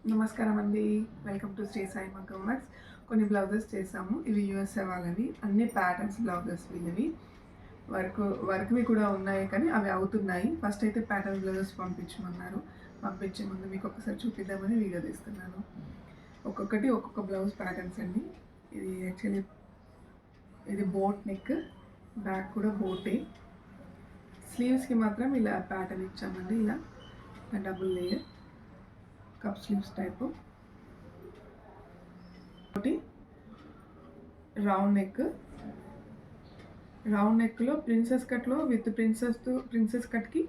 నమస్కారం అండి. Welcome to Shri Sai మగ్గం వర్క్స్. కొన్ని బ్లౌజెస్ చేసాము. ఇవి యూఎస్ఏ వాళ్ళవి. అన్ని ప్యాటర్న్స్ బ్లౌజెస్ వీళ్ళవి. వర్క్‌వి కూడా ఉన్నాయి కానీ అవి అవుతున్నాయి. ఫస్ట్ అయితే ప్యాటర్న్ బ్లౌజెస్ పంపించమన్నారు. పంపించే ముందు మీకు ఒకసారి చూపిద్దామని వీడియో తీస్తున్నాను. ఒక్కొక్కటి ఒక్కొక్క బ్లౌజ్ ప్యాటర్న్స్ అండి. ఇది యాక్చువల్లీ ఇది బోట్ నెక్, బ్యాక్ కూడా బోటే. స్లీవ్స్‌కి మాత్రం ఇలా ప్యాటర్న్ ఇచ్చామండి. ఇలా double layer cup sleeves type. ఒకటి రౌండ్ నెక్లో ప్రిన్సెస్ కట్లో విత్ ప్రిన్సెస్ కట్కి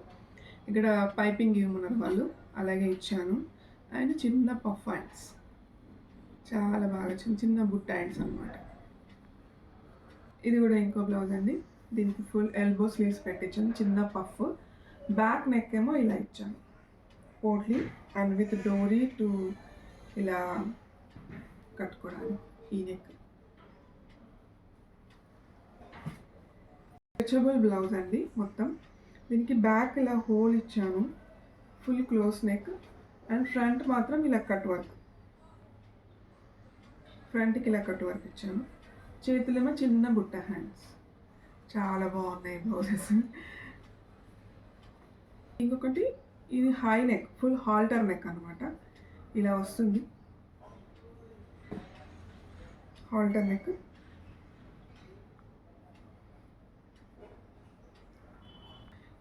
ఇక్కడ పైపింగ్ ఇవ్వమన్నారు వాళ్ళు, అలాగే ఇచ్చాను. అండ్ చిన్న పఫ్ హ్యాండ్స్, చాలా బాగా చిన్న చిన్న బుట్ట హ్యాండ్స్ అనమాట. ఇది కూడా ఇంకో బ్లౌజ్ అండి. దీనికి ఫుల్ ఎల్బో స్లీవ్స్ పెట్టించాను, చిన్న పఫ్. బ్యాక్ నెక్ ఏమో ఇలా ఇచ్చాను పోట్లీ అండ్ విత్ డోరీ టు ఇలా కట్టుకోవడానికి. ఈ నెక్ స్ట్రెచబుల్ బ్లౌజ్ అండి మొత్తం. దీనికి బ్యాక్ ఇలా హోల్ ఇచ్చాను, full close neck. And front మాత్రం ఇలా కట్ వర్క్, ఫ్రంట్కి ఇలా కట్ వర్క్ ఇచ్చాను. చేతులేమో చిన్న బుట్ట హ్యాండ్స్. చాలా బాగున్నాయి బ్లౌజెస్. ఇంకొకటి ఇది high neck, full halter neck అనమాట. ఇలా వస్తుంది హాల్టర్ నెక్.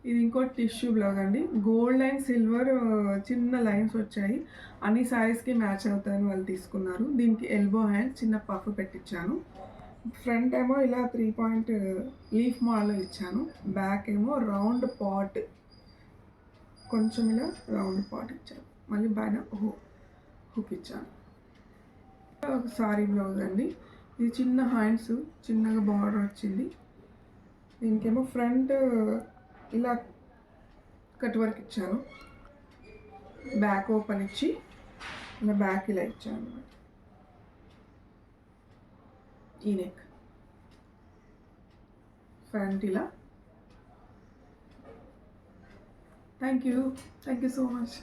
ఇది ఇంకో టిష్యూ బ్లౌజ్ అండి. గోల్డ్ అండ్ సిల్వర్ చిన్న లైన్స్ వచ్చాయి. అన్ని శారీస్కి మ్యాచ్ అవుతాయని వాళ్ళు తీసుకున్నారు. దీనికి ఎల్బో హ్యాండ్ చిన్న పఫ్ పెట్టించాను. ఫ్రంట్ ఏమో ఇలా 3 పాయింట్ లీఫ్ మోడల్ ఇచ్చాను. బ్యాక్ ఏమో రౌండ్ పాట్, కొంచెం ఇలా రౌండ్ పాట్ ఇచ్చాను. మళ్ళీ పైన హుక్ ఇచ్చాను. ఒక సారీ బ్లౌజ్ అండి. ఇది చిన్న హ్యాండ్స్, చిన్నగా బార్డర్ వచ్చింది. దీనికేమో ఫ్రంట్ ఇలా కట్ వర్క్ ఇచ్చాను, బ్యాక్ ఓపెన్ ఇచ్చి ఇలా బ్యాక్ ఇలా ఇచ్చాను అనమాట. ఈ నెక్ ఫ్రంట్ ఇలా. Thank you so much.